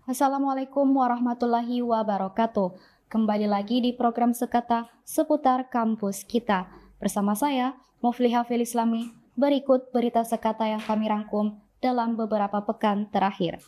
Assalamualaikum warahmatullahi wabarakatuh. Kembali lagi di program Sekata seputar kampus kita. Bersama saya, Mufliha Fil Islami. Berikut berita sekata yang kami rangkum dalam beberapa pekan terakhir.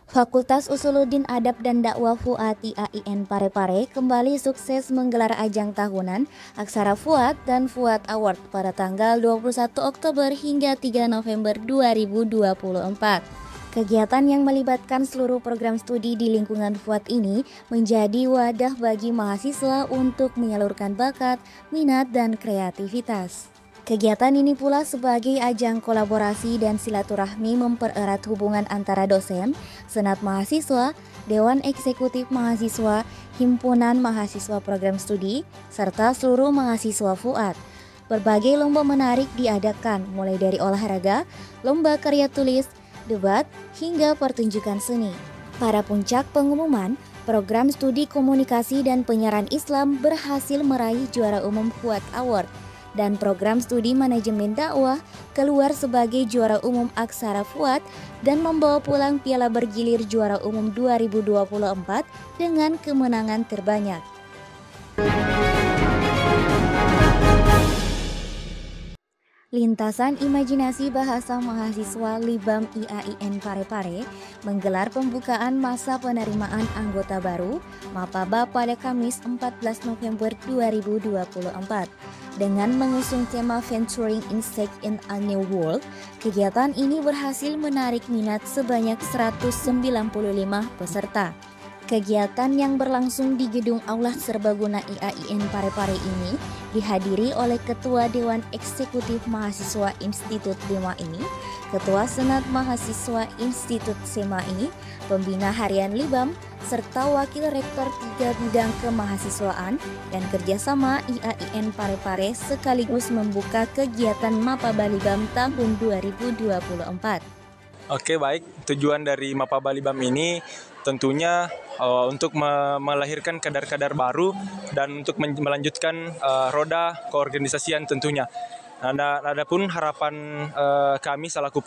Fakultas Usuluddin Adab dan Dakwah Fuad IAIN Parepare kembali sukses menggelar ajang tahunan Aksara Fuad dan Fuad Award pada tanggal 21 Oktober hingga 3 November 2024. Kegiatan yang melibatkan seluruh program studi di lingkungan Fuad ini menjadi wadah bagi mahasiswa untuk menyalurkan bakat, minat, dan kreativitas. Kegiatan ini pula sebagai ajang kolaborasi dan silaturahmi mempererat hubungan antara dosen, senat mahasiswa, dewan eksekutif mahasiswa, himpunan mahasiswa program studi, serta seluruh mahasiswa Fuad. Berbagai lomba menarik diadakan, mulai dari olahraga, lomba karya tulis, debat, hingga pertunjukan seni. Pada puncak pengumuman, program studi komunikasi dan penyiaran Islam berhasil meraih juara umum Fuad Award, dan program studi manajemen dakwah keluar sebagai juara umum Aksara Fuad dan membawa pulang piala bergilir juara umum 2024 dengan kemenangan terbanyak. Lintasan Imajinasi Bahasa Mahasiswa Libam IAIN Parepare menggelar pembukaan masa penerimaan anggota baru Mapaba pada Kamis 14 November 2024. Dengan mengusung tema Venturing Insect in a New World, kegiatan ini berhasil menarik minat sebanyak 195 peserta. Kegiatan yang berlangsung di Gedung Aula Serbaguna IAIN Parepare ini dihadiri oleh Ketua Dewan Eksekutif Mahasiswa Institut DEMAI, Ketua Senat Mahasiswa Institut SEMAI, Pembina Harian Libam, serta Wakil Rektor 3 Bidang Kemahasiswaan dan Kerjasama IAIN Parepare sekaligus membuka kegiatan Mapaba Libam tahun 2024. Oke, baik. Tujuan dari Mapaba Libam ini tentunya untuk melahirkan kadar-kadar baru dan untuk melanjutkan roda keorganisasian tentunya. Adapun harapan kami selaku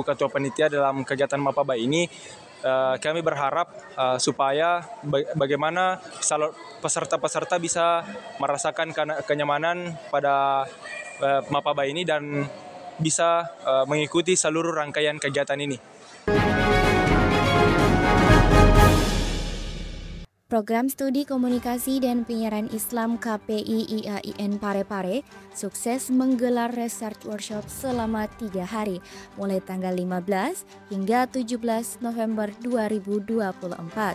ketua panitia dalam kegiatan Mapaba ini, kami berharap supaya bagaimana peserta-peserta bisa merasakan kenyamanan pada Mapaba ini dan bisa mengikuti seluruh rangkaian kegiatan ini. Program Studi Komunikasi dan Penyiaran Islam KPI IAIN Parepare sukses menggelar research workshop selama 3 hari, mulai tanggal 15 hingga 17 November 2024.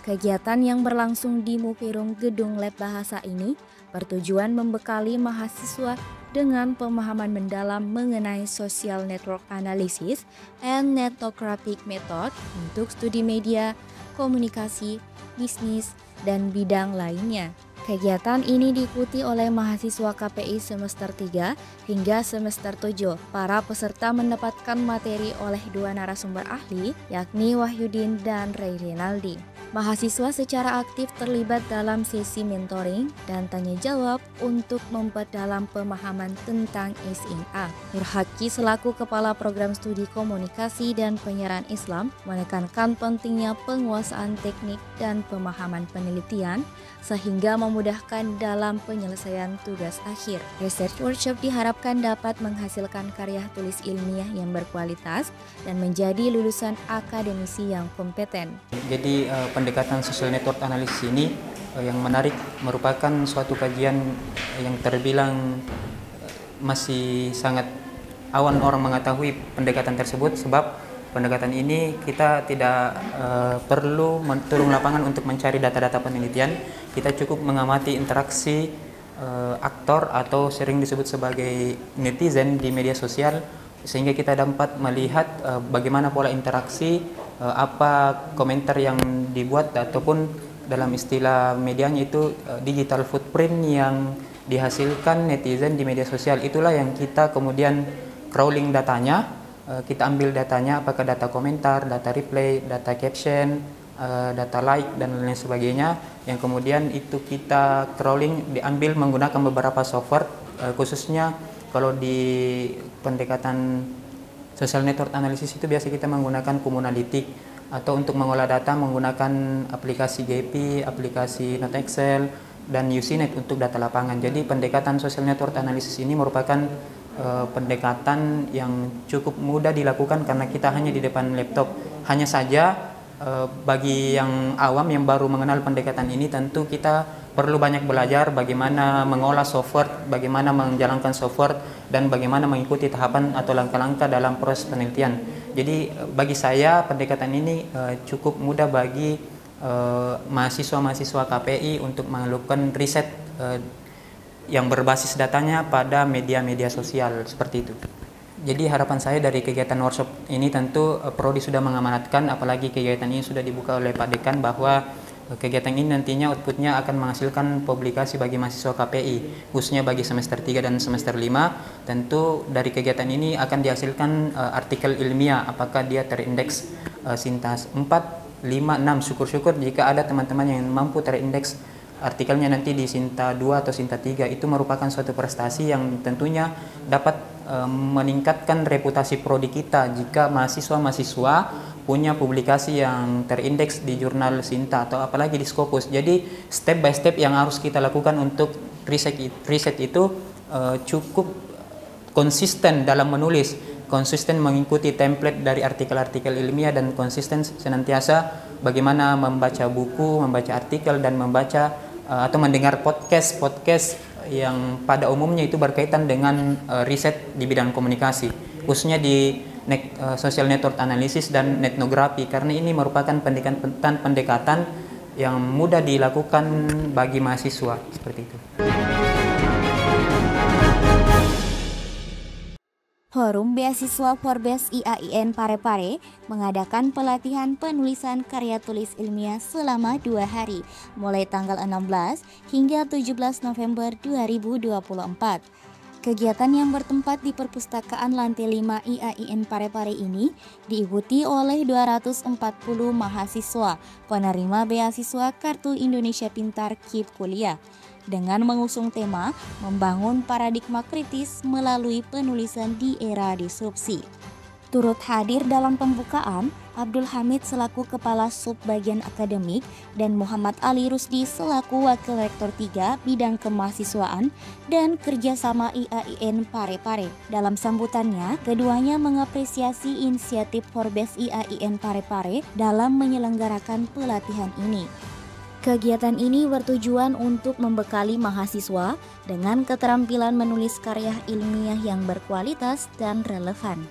Kegiatan yang berlangsung di Mupirung Gedung Lab Bahasa ini bertujuan membekali mahasiswa dengan pemahaman mendalam mengenai social network analysis and netographic method untuk studi media, komunikasi, bisnis, dan bidang lainnya. Kegiatan ini diikuti oleh mahasiswa KPI semester 3 hingga semester 7. Para peserta mendapatkan materi oleh 2 narasumber ahli, yakni Wahyudin dan Ray Rinaldi. Mahasiswa secara aktif terlibat dalam sesi mentoring dan tanya jawab untuk memperdalam pemahaman tentang SMA. Nur Haki selaku Kepala Program Studi Komunikasi dan Penyiaran Islam menekankan pentingnya penguasaan teknik dan pemahaman penelitian sehingga memudahkan dalam penyelesaian tugas akhir. Research workshop diharapkan dapat menghasilkan karya tulis ilmiah yang berkualitas dan menjadi lulusan akademisi yang kompeten. Jadi pendekatan social network analysis ini yang menarik merupakan suatu kajian yang terbilang masih sangat awam orang mengetahui pendekatan tersebut, sebab pendekatan ini kita tidak perlu turun lapangan untuk mencari data-data penelitian. Kita cukup mengamati interaksi aktor atau sering disebut sebagai netizen di media sosial, sehingga kita dapat melihat bagaimana pola interaksi, apa komentar yang dibuat, ataupun dalam istilah medianya itu digital footprint yang dihasilkan netizen di media sosial. Itulah yang kita kemudian crawling datanya, kita ambil datanya, apakah data komentar, data replay, data caption, data like, dan lain sebagainya, yang kemudian itu kita crawling, diambil menggunakan beberapa software, khususnya kalau di pendekatan social network analysis itu biasa kita menggunakan Communalistic, atau untuk mengolah data menggunakan aplikasi GP, aplikasi Note Excel, dan Usenet untuk data lapangan. Jadi pendekatan social network analysis ini merupakan pendekatan yang cukup mudah dilakukan karena kita hanya di depan laptop. Hanya saja bagi yang awam yang baru mengenal pendekatan ini, tentu kita perlu banyak belajar bagaimana mengolah software, bagaimana menjalankan software, dan bagaimana mengikuti tahapan atau langkah-langkah dalam proses penelitian. Jadi bagi saya pendekatan ini cukup mudah bagi mahasiswa-mahasiswa KPI untuk melakukan riset yang berbasis datanya pada media-media sosial seperti itu. Jadi harapan saya dari kegiatan workshop ini tentu Prodi sudah mengamanatkan, apalagi kegiatan ini sudah dibuka oleh Pak Dekan, bahwa kegiatan ini nantinya outputnya akan menghasilkan publikasi bagi mahasiswa KPI, khususnya bagi semester 3 dan semester 5. Tentu dari kegiatan ini akan dihasilkan artikel ilmiah, apakah dia terindeks Sinta 4, 5, 6. Syukur-syukur jika ada teman-teman yang mampu terindeks artikelnya nanti di Sinta 2 atau Sinta 3, itu merupakan suatu prestasi yang tentunya dapat meningkatkan reputasi prodi kita jika mahasiswa-mahasiswa punya publikasi yang terindeks di jurnal Sinta atau apalagi di Scopus. Jadi step by step yang harus kita lakukan untuk riset itu cukup konsisten dalam menulis, konsisten mengikuti template dari artikel-artikel ilmiah, dan konsisten senantiasa bagaimana membaca buku, membaca artikel, dan membaca atau mendengar podcast yang pada umumnya itu berkaitan dengan riset di bidang komunikasi, khususnya di social network analysis dan etnografi, karena ini merupakan pendekatan yang mudah dilakukan bagi mahasiswa seperti itu. Forum Beasiswa Forbes IAIN Parepare mengadakan pelatihan penulisan karya tulis ilmiah selama 2 hari, mulai tanggal 16 hingga 17 November 2024. Kegiatan yang bertempat di Perpustakaan Lantai 5 IAIN Parepare ini diikuti oleh 240 mahasiswa penerima beasiswa Kartu Indonesia Pintar KIP Kuliah, dengan mengusung tema membangun paradigma kritis melalui penulisan di era disrupsi. Turut hadir dalam pembukaan Abdul Hamid selaku Kepala Subbagian Akademik dan Muhammad Ali Rusdi selaku Wakil Rektor 3 Bidang Kemahasiswaan dan Kerjasama IAIN Parepare. Dalam sambutannya, keduanya mengapresiasi inisiatif Forbes IAIN Parepare dalam menyelenggarakan pelatihan ini. Kegiatan ini bertujuan untuk membekali mahasiswa dengan keterampilan menulis karya ilmiah yang berkualitas dan relevan.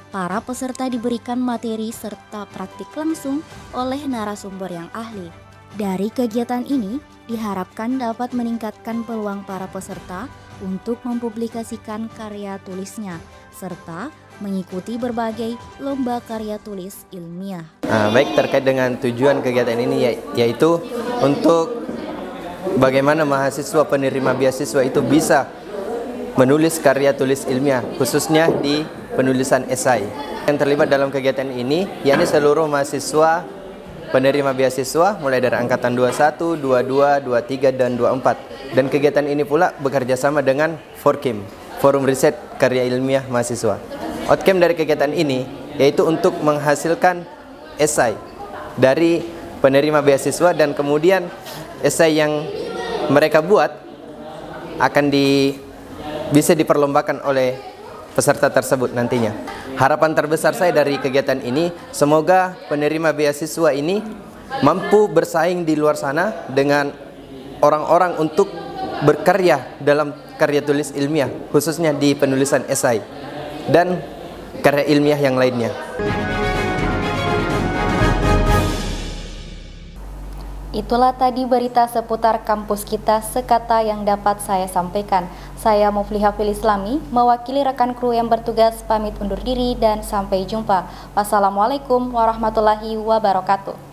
Para peserta diberikan materi serta praktik langsung oleh narasumber yang ahli. Dari kegiatan ini diharapkan dapat meningkatkan peluang para peserta untuk mempublikasikan karya tulisnya, serta mengikuti berbagai lomba karya tulis ilmiah. Baik, terkait dengan tujuan kegiatan ini yaitu untuk bagaimana mahasiswa penerima beasiswa itu bisa menulis karya tulis ilmiah, khususnya di penulisan esai. Yang terlibat dalam kegiatan ini yakni seluruh mahasiswa penerima beasiswa mulai dari angkatan 21, 22, 23 dan 24. Dan kegiatan ini pula bekerja sama dengan FORKIM, Forum Riset Karya Ilmiah Mahasiswa. Outcome dari kegiatan ini yaitu untuk menghasilkan esai dari penerima beasiswa, dan kemudian esai yang mereka buat akan bisa diperlombakan oleh peserta tersebut nantinya. Harapan terbesar saya dari kegiatan ini, semoga penerima beasiswa ini mampu bersaing di luar sana dengan orang-orang untuk berkarya dalam karya tulis ilmiah, khususnya di penulisan esai dan karya ilmiah yang lainnya. Itulah tadi berita seputar kampus kita sekata yang dapat saya sampaikan. Saya Mufliha Filislami, mewakili rekan kru yang bertugas, pamit undur diri dan sampai jumpa. Wassalamualaikum warahmatullahi wabarakatuh.